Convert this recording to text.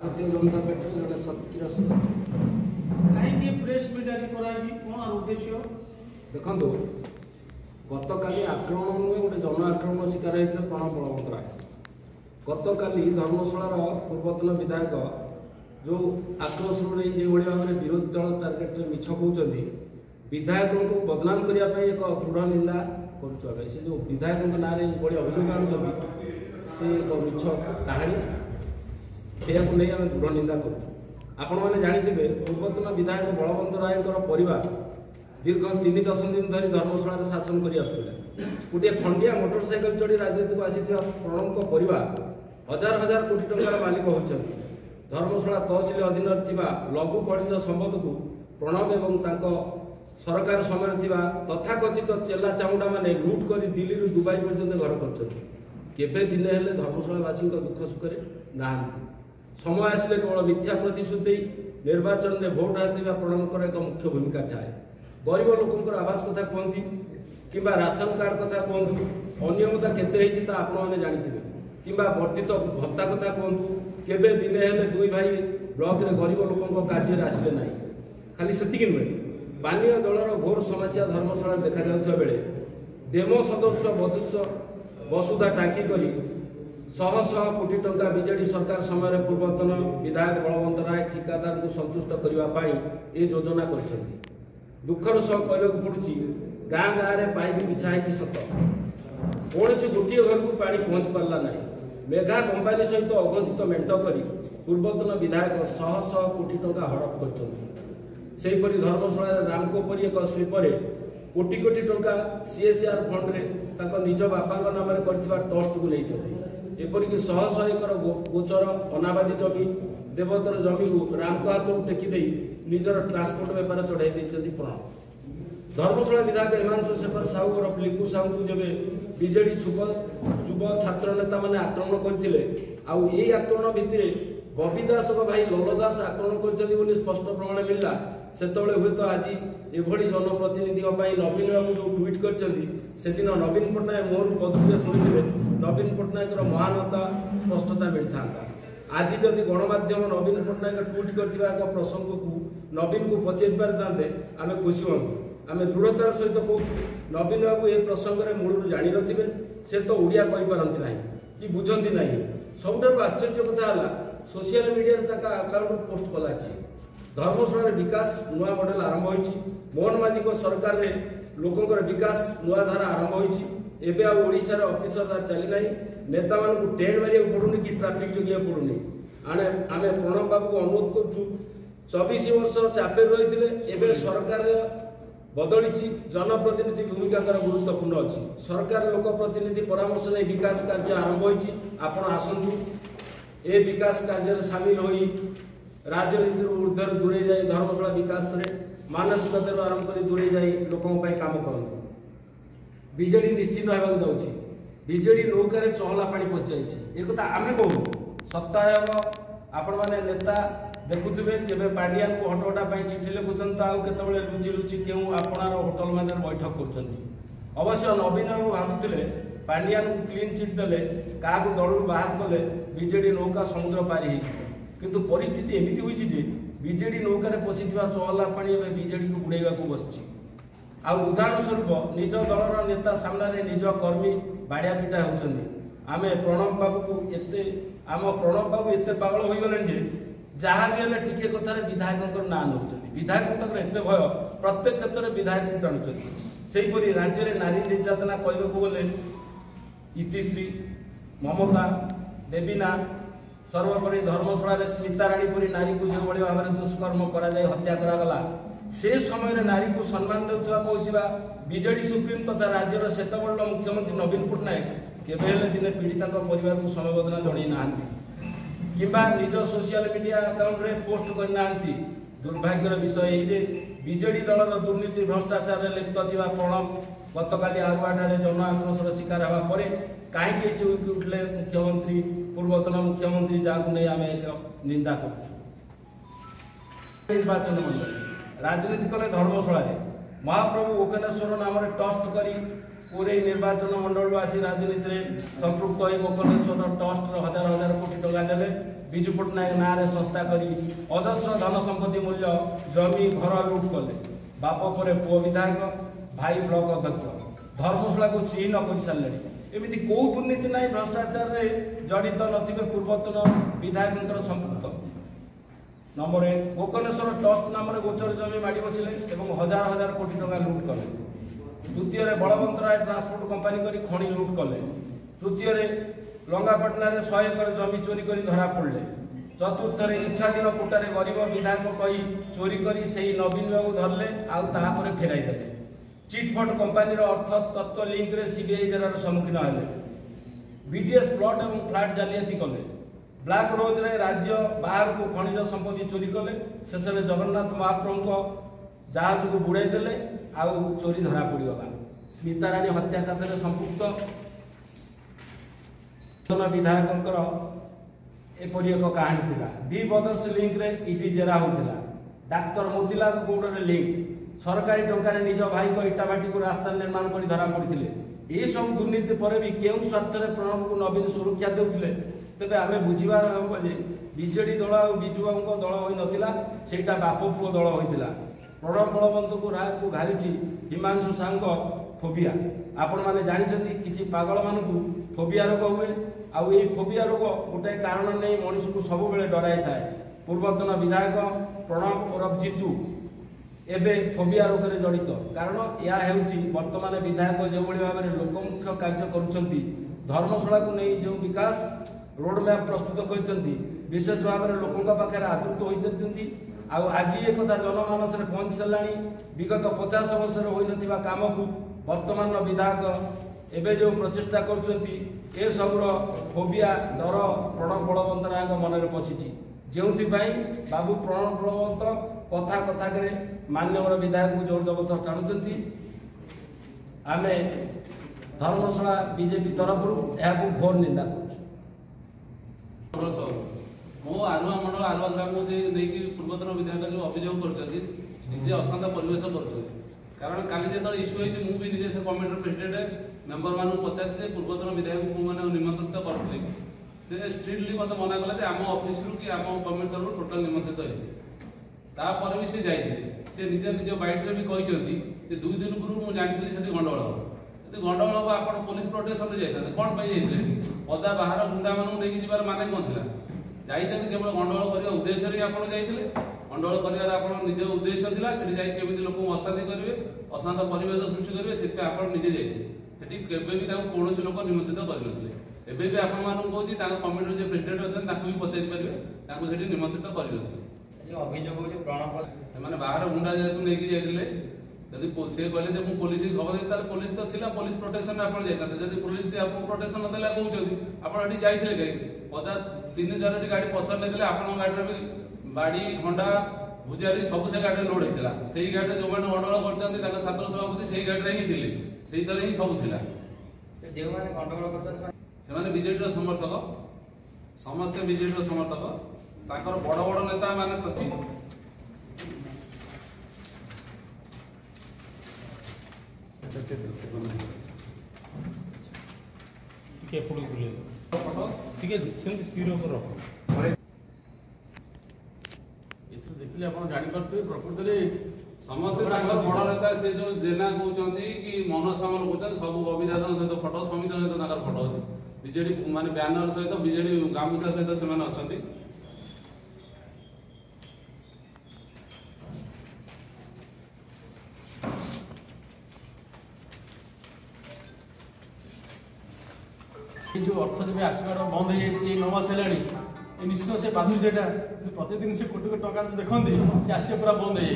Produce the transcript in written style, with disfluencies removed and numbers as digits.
Bharatiya Janata party जड़े सक्रिय सदस्य कहीं प्रेस मीट आज कौन उद्देश्य देखो गतकाली आक्रमण नुहे गोटे जन आक्रमण शिकार होते प्रणव बलवंतराय गतकाली धर्मशालार पूर्वतन विधायक जो आक्रोश जो भाव में विरोधी दल टार्गेट मिछ कहते विधायक को बदनाम करने एक दृढ़ निंदा कर जो विधायक ना अभियोग आनुच्च से एक मिछ कहानी से नहीं आम दृढ़ निंदा कर जानी पूर्वतन विधायक बलवंत राय परिवार दीर्घ 3 दशंधि धरी धर्मशाला शासन कर गोटे खंडिया मोटरसाइकेल चढ़ी राजनीति को आसी प्रणव परिवार हजार हजार कोटी टंकार मालिक होती धर्मशाला तहसिल अधीन लघु कणिज संपद को प्रणव एवं सरकार समय तथाकथित चेला चामुंडा माने लुट कर दिल्ली रू दुबई पर्यंत घर कर दिने हेले धर्मशालावासी दुख सुखे ना समय आसिले केवल मिथ्या प्रतिश्रुति निर्वाचन में भोट हाथी प्रणव एक मुख्य भूमिका थाए गरीब लोक आवास कथा कहती कि राशन कार्ड कथा कहतु अनियमता केते आपने जानते कि वर्धित भत्ता कथा कहतु केबे दिने हेले दुई भाई ब्लॉक रे गरीब लोक कार्य आसिले ना खाली से नुहे पानीय जलर घोर समस्या धर्मशाला देखा जाउथबा बेले डेमो सदस्य वसुधा टांकी करी शह शह कोटी टंका बीजेडी सरकार समय पूर्वतन विधायक बलवंत राय ठिकादार को संतुष्ट करने ये योजना कर दुखर सह कहवाक पड़ुछि गाँ गाँव में पाइप बिछाई सत कौन गोटे घर को पानी पहुँच पारा ना मेघा कंपानी सहित अघोषित मेट कर पूर्वतन विधायक शह शह कोटी टंका हड़प कर धर्मशाला रामको परी एक स्लीपर कोटी कोटी टंका सीएसआर फंड रे निज बापा नाम ट्रस्ट को नहीं एपरिक शह शह एकर गोचर अनाबादी जमी देवतर जमी को राम को हाथ टेकी निजर ट्रांसपोर्ट बेपार चढ़ाई प्रणव धर्मशाला विधायक हिमांशु शेखर साहू और लिंकू साहू को जब बीजेडी युव छात्र नेता मैंने आक्रमण करते आक्रमण भितर बबी दास भाई लल दास आक्रमण कर स्पष्ट प्रमाण मिलला से हुए तो आज एभली जनप्रतिनिधि नवीन बाबू जो ट्वीट कर नवीन पट्टनायक मोर पदवीय शुणी नवीन पट्टनायक महानता स्पष्टता मिलता आज जदि गणमाध्यम नवीन पट्टनायक ट्वीट कर प्रसंग को नवीन को पचारि पारे आम खुशी हूँ आम दृढ़तार सहित कहूँ नवीन बाबू ये प्रसंग में मूल जानी थे से तो ओडिया कहींपारती ना कि बुझती ना सबुठ आश्चर्य कथा है सोशल मीडिया अकाउंट पोस्ट कला किए धर्मशाला विकास नुआ मॉडल आरंभ होती मोहन माझी सरकार में लोकंर विकास नुआ धारा आरंभ होती एबे ओडिशार ऑफिसर चली ना नेता मान टेंट मारे पड़ूनी कि ट्राफिक जगिया पड़ूनी आम प्रणव बाबू को अनुरोध करूँ 24 वर्ष चापेर रही सरकार बदली जनप्रतिनिधि भूमिका गुरुत्वपूर्ण अच्छी सरकार लोक प्रतिनिधि परामर्श नहीं विकास कार्य आरंभ होती आपण आसतु ए विकास कार्य सामिल हो राजनीति ऊर्धर दूरे जाए धर्मशाला विकास रे मानसिकता आरंभ कर दूरे जाए लोकों काम करते बीजेडी निश्चित होगा जाऊँगी बीजेडी नौकार चहला पानी पहुँचाई एक आम कहूँ सप्ताह आपण मैंने नेता देखुवे केवे पांडियान को हटवटा चिठी लिखुं आते रुचि रुचि क्यों आपणार होटल मान बैठक कर अवश्य नवीन बाबू भावुले पांडियान को क्लीन चिट देले क्या दलू बाहर कले बीजेडी नौका समुद्र पारी किंतु परिस्थिति एमती हुई बीजेडी नौकार पशि चहला पानी बीजेडी को बुड़ेगा बस उदाहरण स्वरूप निज दलर नेता सामने निज कर्मी बाड़िया पिटा होती आम प्रणव बाबू को एते आम प्रणव बाबू एत पागल हो गले जहाँ भी हेल्ले टिके कथार विधायक ना नौ विधायक एत भय प्रत्येक क्षेत्र में विधायक को टाणुंट से राज्य में नारी निर्यातना कहवाक गले इतिश्री ममता देवीना सर्वोपरि धर्मशाला स्मिताराणी परी नारी को जो भाव में दुष्कर्म कर हत्या करागला से समय नारी को सम्मान देउथबा कहूथिबा बीजेडी सुप्रीम तथा राज्यर सेतबेल मुख्यमंत्री नवीन पट्टनायक केबे हेले दिने पीड़िता परिवार को समवेदना जणई नाहांती किंबा निज सोशल मीडिया अकाउंट रे पोस्ट करना दुर्भाग्यर विषय ये बीजेडी दलर दुर्नीति भ्रष्टाचार में लिप्त थिबा प्रणव गतकाली आरुआठारे जन आक्रोशर शिकार हवा परे कहीं चौकी उठले मुख्यमंत्री पूर्वतन मुख्यमंत्री जहाँ नहीं आम एक निंदा कर निर्वाचन मंडल राजनीति कले धर्मशाला महाप्रभु ओकनेश्वर नाम ट्रस्ट करी पूरे निर्वाचन मंडल आसी राजनीति में संपृक्त हो गोकर्णेश्वर ट्रस्ट हजार हजार कोटी टका देले विजु पट्टनायक नाँ संस्था करी अजस्र धन संपत्ति मूल्य जमी घर लुट कले बाप पर पुओ विधायक भाई ब्लॉक अध्यक्ष धर्मशाला को श्रीहीन कर सारे एमती कौ दुर्नीति ना भ्रष्टाचार में जड़ित नथिबे पूर्वतन विधायक संपुक्त नंबर 1 गोकर्णेश्वर ट्रस्ट नाम गोचर जमी माड़ी बसिले हजार हजार कोटी टका लुट कले द्वितीय बलवंत राय ट्रांसपोर्ट कंपानी करी खणी लुट कले तृतीय लंगापाटना 100 एकर जमी चोरी करी धरा पड़े चतुर्थ इच्छाधीन कोटारे गरीब विधायक कही चोरी करी से नवीन बाबू धरले आउ फेराई देले चिटफंड कंपानी अर्थ तत्व लिंक रे सीबीआई जेरार सम्मुखीन हेले बीटीएस प्लॉट और फ्लैट जालियाती कले ब्लैक रोज रे राज्य बाहर को खनिज संपत्ति चोरी कले शेष में जगन्नाथ महाप्रभु जहाज को बुड़ाई देले आउ चोरी धरा पड़गला स्मिता राणी हत्याकांड संपुक्त विधायक एपरी एक कहानी थिला डी ब्रदर्स लिंक रे इटी जेरा होतिला डाक्टर मोतीलाल गौड़ लिंक सरकारी टंकार निज भाई को इटाबाटी को रास्ता निर्माण कर धरा पड़ते ये सब दुर्नीति पर भी क्यों स्वार्थ प्रणब को नवीन सुरक्षा देउथिले तेबे आमे बुझिबार हम जे बीजेडी दल और बिजु बाबू दल होई नथिला सेटा बाप पुओ दल होइतिला प्रणब बलवंत को राय को घारिछि हिमांशु सांग फोबिया आपण माने जानिछन्ती किछि पागल मानकु फोबिया रोग हुए आउ ये फोबिया रोग गोटे कारण नहीं मनुष्य को सब बेले डराई थाए पूर्वतन विधायक प्रणब और जीतू एबे फोबिया रोग में जड़ित कारण यह हेउची वर्तमान विधायक जो भाव में लोकमुख कार्य करुछंती धर्मशाला को नहीं जो विकास रोड मैप प्रस्तुत करछंती विशेष भाव में लोकों पाखे आदृत होती आज एक कथा जनमानस में पहुंची साराणी विगत 50 वर्ष होता काम को वर्तमान विधायक एबे जो प्रचेषा करुछंती ए सबुर फोबिया डर प्रणब बलवंत राय मन में पशिची जो बाबू प्रणब बलवंत कथा कथा करे मान्यवर विधायक को जोर जबरदस्त टाणुचंती आमे धर्मशाला बीजेपी तरफ यह घोर निंदा मो आरुआ मंडल आरुआ ग्राम नहीं पूर्वतन विधायक जो अभियोग करजे अशांत परिवेश कर कारण काली जो इश्यू होती मुझे निजे से कमिटर प्रेसिडेंट मेंबर मान पचारे पूर्वतन विधायक मैंने निमंत्रित करी से स्ट्रिक्टली मत मना कला आम ऑफिस कि आम गवर्नमेंट तरफ टोटाल निमंत्रित है तापर भी से निज निज बाइट भी कहते 2 दिन पूर्व मुझे जानी से गंडगोल हम यदि गंडगोल हम आप पुलिस प्रोटेक्शन जाते कौन पर जाते अदा बाहर गुंडा मानू नहीं जबार माने कौन था जाइए केवल गंडगोल करने उद्देश्य ही आप जाते गंडगोल कर निज उद्देश्य था से लोक अशांति करेंगे अशांत परिवेश सृष्टि करेंगे से आप निजे जाते केवे भी कौन लोक निमंत्रित करनते एबे भी आपण मानू कहूँ कमिटर जो प्रेसिडेंट अच्छा भी पचारि पारे निमंत्रित करनते अभियोग बाहर गुंडा जेहतु नहीं जाते जदि से कहले मुझे पुलिस खबर देता पुलिस तो थिला पुलिस प्रोटेक्शन आप जाते जब पुलिस आपको प्रोटेक्शन नदेला कहते आपड़ी जाते कहीं पदा 3-4 गाड़ी पछर नहीं आप गाड़ी भी बाड़ी खंडा भुजारी सब से गाड़ी लोड होता से गाड़ी जो मैंने गंडगोल कर छात्र सभापति से गाड़ी ही थे से तरह ही सब थिला जो मैंने गंडगोल कर बीजेडी समर्थक समस्ते बीजेडी समर्थक ताकर बड़ बड़ नेता माने सची टिके पुडी बुले टिके सेम स्थिर पर रख एथु देखले आपण जानि परते प्रकृति रे समस्त ताकर बड़ नेता से जो जेना कहउचंती कि मनोज सामल कहउचंती सब अभिदासन सहित फोटो समित सहित ताकर फोटो अछि बीजेडी माने बैनर सहित बीजेडी गामुछा सहित से माने अछंती जो अर्थ जब आसबार बंद हो जाए 9 मास है निश्चय से बाधु से प्रतिदिन से कोटी कोटी टका देखते से आसिया पूरा बंद हो जाए।